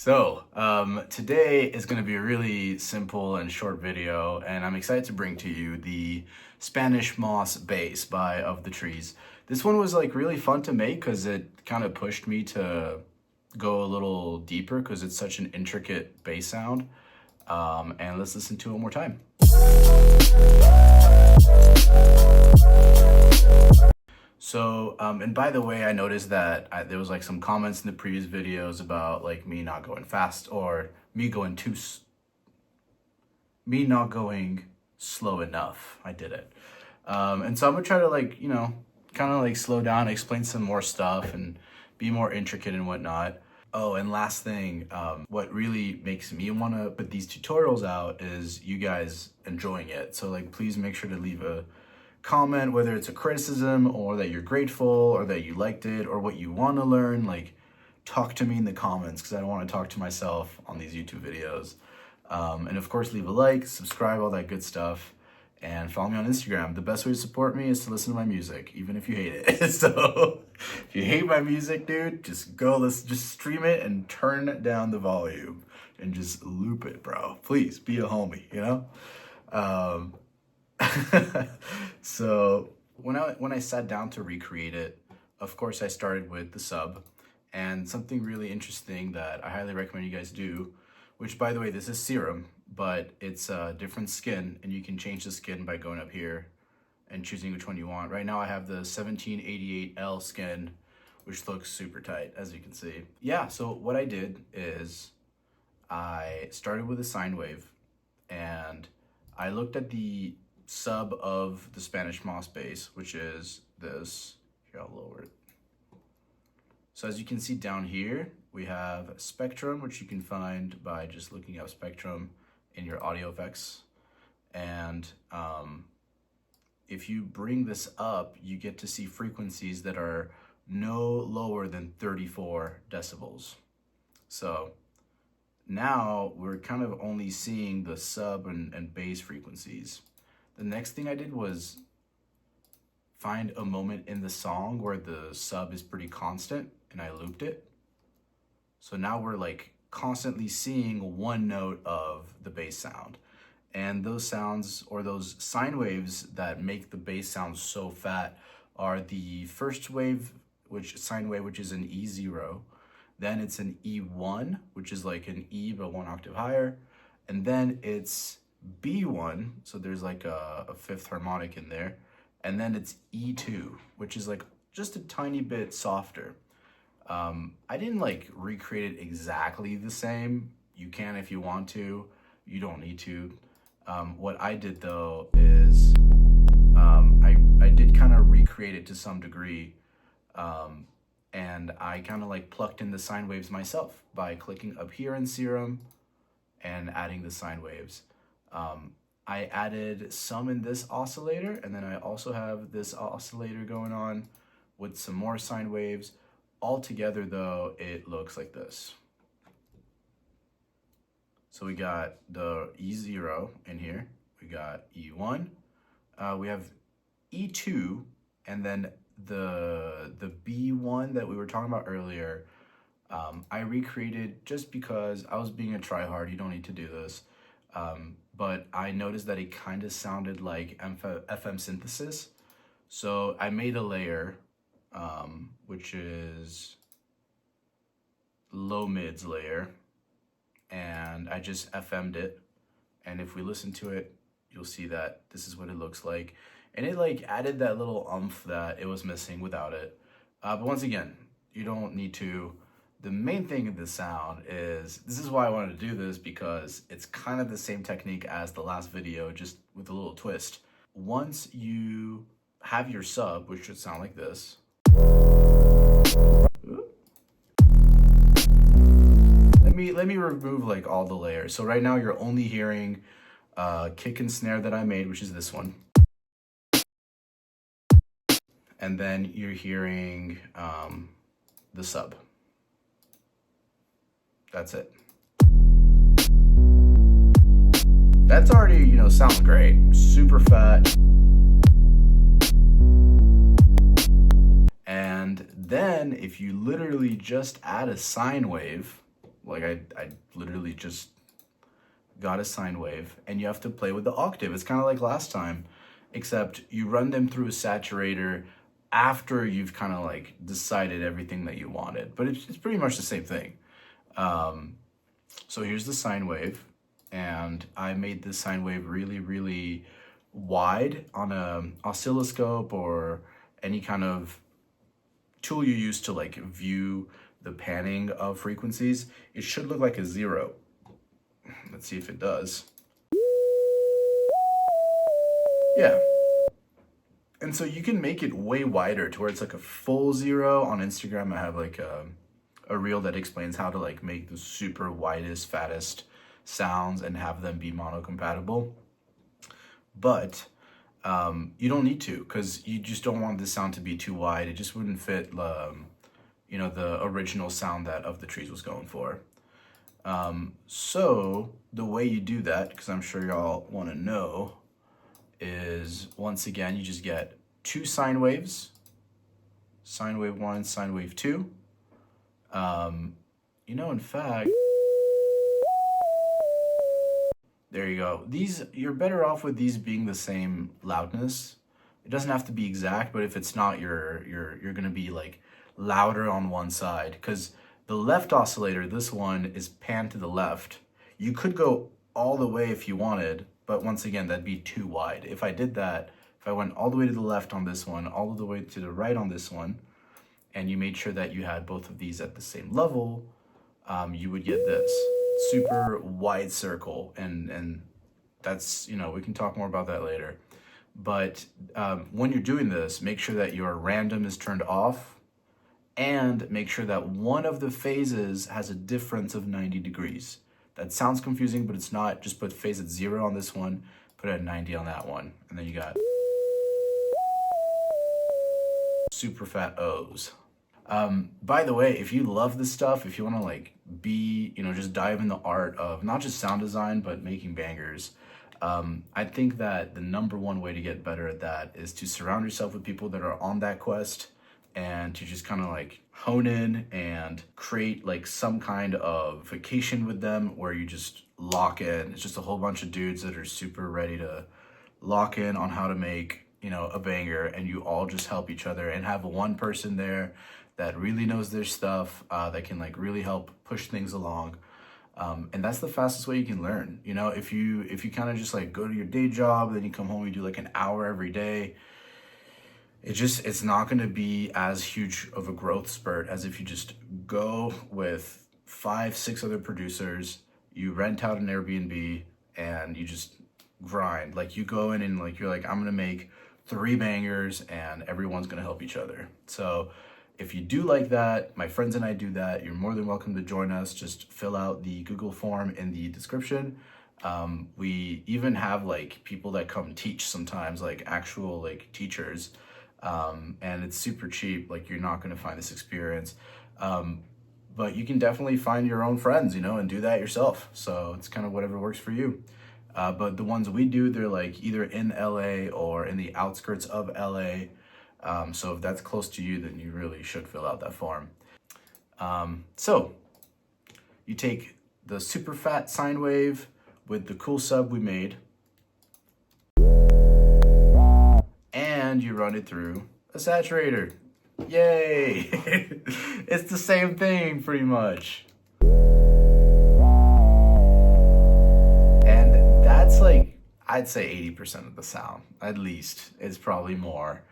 Today is going to be a really simple and short video, and I'm excited to bring to you the Spanish Moss bass by Of the Trees. This one was like really fun to make because it kind of pushed me to go a little deeper because it's such an intricate bass sound. And let's listen to it one more time. And by the way, I noticed that there was like some comments in the previous videos about like me not going fast or me not going slow enough. I did it. And so I'm gonna try to kind of like slow down, explain some more stuff and be more intricate and whatnot. Oh, and last thing, what really makes me want to put these tutorials out is you guys enjoying it. So like, please make sure to leave a comment, whether it's a criticism or that you're grateful or that you liked it or what you want to learn. Like, talk to me in the comments because I don't want to talk to myself on these YouTube videos. And of course, leave a like, subscribe, all that good stuff, and follow me on Instagram. The best way to support me is to listen to my music, even if you hate it. So if you hate my music, dude, just just stream it and turn down the volume and just loop it, bro. Please be a homie, you know? So when I sat down to recreate it, of course I started with the sub, and something really interesting that I highly recommend you guys do, which by the way, this is Serum, but it's a different skin, and you can change the skin by going up here and choosing which one you want. Right now I have the 1788L skin, which looks super tight, as you can see. Yeah, so what I did is I started with a sine wave, and I looked at the sub of the Spanish Moss bass, which is this. Here, I'll lower it. So as you can see down here, we have Spectrum, which you can find by just looking up Spectrum in your audio effects. And if you bring this up, you get to see frequencies that are no lower than 34 decibels. So now we're kind of only seeing the sub and bass frequencies. The next thing I did was find a moment in the song where the sub is pretty constant, and I looped it. So now we're like constantly seeing one note of the bass sound. And those sounds, or those sine waves that make the bass sound so fat, are the first wave, sine wave, which is an E0. Then it's an E1, which is like an E but one octave higher. And then it's B1, so there's like a fifth harmonic in there, and then it's E2, which is like just a tiny bit softer. I didn't like recreate it exactly the same. You can if you want to, you don't need to. What I did though is I did kind of recreate it to some degree, and I kind of like plucked in the sine waves myself by clicking up here in Serum and adding the sine waves. I added some in this oscillator, and then I also have this oscillator going on with some more sine waves. All together though, it looks like this. So we got the E0 in here, we got E1, we have E2, and then the B1 that we were talking about earlier, I recreated just because I was being a tryhard. You don't need to do this. But I noticed that it kind of sounded like FM synthesis. So I made a layer, which is low mids layer, and I just FM'd it. And if we listen to it, you'll see that this is what it looks like. And it like added that little oomph that it was missing without it. But once again, you don't need to. The main thing in the sound is, this is why I wanted to do this, because it's kind of the same technique as the last video, just with a little twist. Once you have your sub, which should sound like this. Let me remove like all the layers. So right now you're only hearing kick and snare that I made, which is this one. And then you're hearing the sub. That's it. That's already, sounds great. Super fat. And then if you literally just add a sine wave, Like I literally just got a sine wave, and you have to play with the octave. It's kind of like last time, except you run them through a saturator after you've kind of like decided everything that you wanted. But it's pretty much the same thing. So here's the sine wave, and I made this sine wave really, really wide on a oscilloscope or any kind of tool you use to like view the panning of frequencies. It should look like a 0. Let's see if it does. Yeah. And so you can make it way wider to where it's like a full 0. On Instagram, I have like a reel that explains how to like make the super widest, fattest sounds and have them be monocompatible. But you don't need to, because you just don't want the sound to be too wide. It just wouldn't fit, you know, the original sound that Of the Trees was going for. So the way you do that, because I'm sure y'all want to know, is once again, you just get 2 sine waves, sine wave 1, sine wave 2. You know, in fact, there you go. These, you're better off with these being the same loudness. It doesn't have to be exact, but if it's not, you're gonna be like louder on one side, because the left oscillator, this one, is panned to the left. You could go all the way if you wanted, but once again, that'd be too wide. If I did that, if I went all the way to the left on this one, all the way to the right on this one, and you made sure that you had both of these at the same level, you would get this super wide circle. And that's, you know, we can talk more about that later. But when you're doing this, make sure that your random is turned off, and make sure that one of the phases has a difference of 90 degrees. That sounds confusing, but it's not. Just put phase at 0 on this one, put it at 90 on that one, and then you got super fat O's. By the way, if you love this stuff, if you want to like be, you know, just dive in the art of not just sound design, but making bangers, I think that the #1 way to get better at that is to surround yourself with people that are on that quest, and to just kind of like hone in and create like some kind of vacation with them where you just lock in. It's just a whole bunch of dudes that are super ready to lock in on how to make, you know, a banger, and you all just help each other and have one person there that really knows their stuff, that can like really help push things along. And that's the fastest way you can learn. You know, if you kind of just like go to your day job, then you come home, you do like an hour every day, it's not going to be as huge of a growth spurt as if you just go with 5-6 other producers, you rent out an Airbnb, and you just grind. Like you go in and like, you're like, I'm going to make 3 bangers, and everyone's going to help each other. So if you do like that, my friends and I do that, you're more than welcome to join us. Just fill out the Google form in the description. We even have like people that come teach sometimes, like actual like teachers. And it's super cheap. Like you're not going to find this experience. But you can definitely find your own friends, you know, and do that yourself. So it's kind of whatever works for you. But the ones we do, they're like either in LA or in the outskirts of LA. So if that's close to you, then you really should fill out that form. So you take the super fat sine wave with the cool sub we made, and you run it through a saturator. Yay! It's the same thing pretty much. And that's like, I'd say 80% of the sound, at least. It's probably more.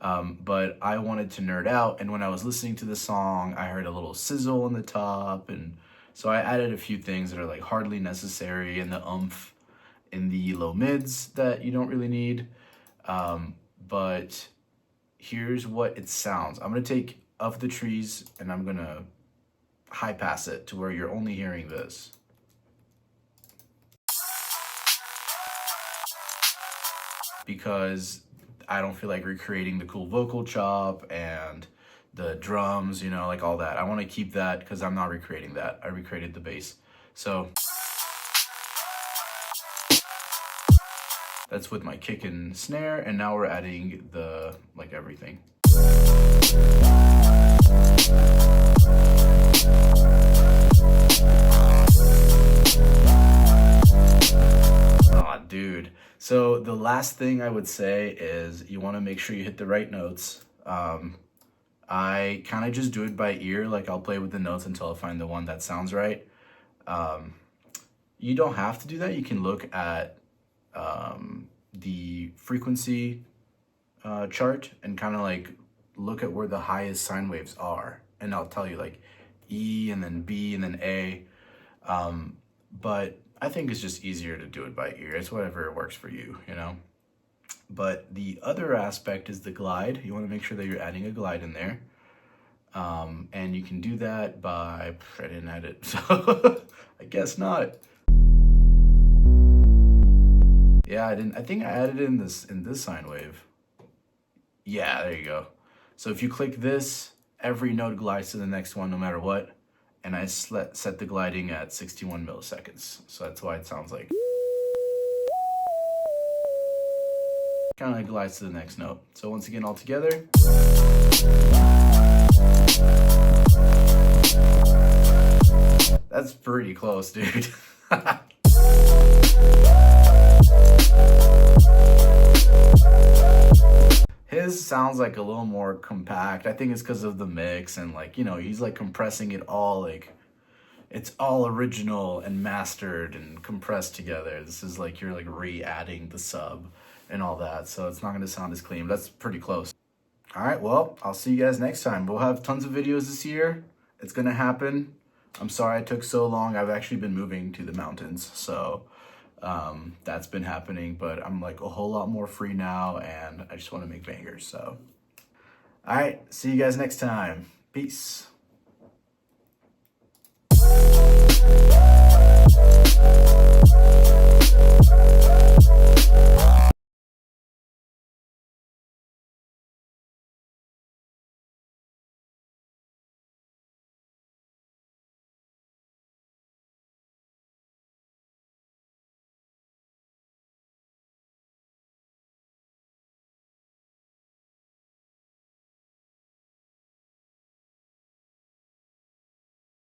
But I wanted to nerd out, and when I was listening to the song, I heard a little sizzle on the top, and so I added a few things that are like hardly necessary, and the oomph in the low mids that you don't really need. But here's what it sounds. I'm gonna take Of the Trees and I'm gonna high pass it to where you're only hearing this. Because I don't feel like recreating the cool vocal chop and the drums, you know, like all that. I want to keep that because I'm not recreating that. I recreated the bass. So that's with my kick and snare, and now we're adding the, like, everything. Aw, dude. So the last thing I would say is you want to make sure you hit the right notes. I kind of just do it by ear, like I'll play with the notes until I find the one that sounds right. You don't have to do that. You can look at the frequency chart and kind of like look at where the highest sine waves are, and I'll tell you like E and then B and then A. But I think it's just easier to do it by ear. It's whatever works for you, you know? But the other aspect is the glide. You want to make sure that you're adding a glide in there. And you can do that by, I didn't add it, so I guess not. Yeah, I think I added it in this sine wave. Yeah, there you go. So if you click this, every note glides to the next one no matter what. And I set the gliding at 61 milliseconds. So that's why it sounds like. Kind of like glides to the next note. So once again, all together. That's pretty close, dude. His sounds like a little more compact. I think it's because of the mix and like, you know, he's like compressing it all, like it's all original and mastered and compressed together. This is like you're like re-adding the sub and all that, so it's not going to sound as clean. That's pretty close. All right, well, I'll see you guys next time. We'll have tons of videos this year. It's going to happen. I'm sorry it took so long. I've actually been moving to the mountains, so that's been happening, but I'm like a whole lot more free now, and I just want to make bangers. So all right, see you guys next time. Peace.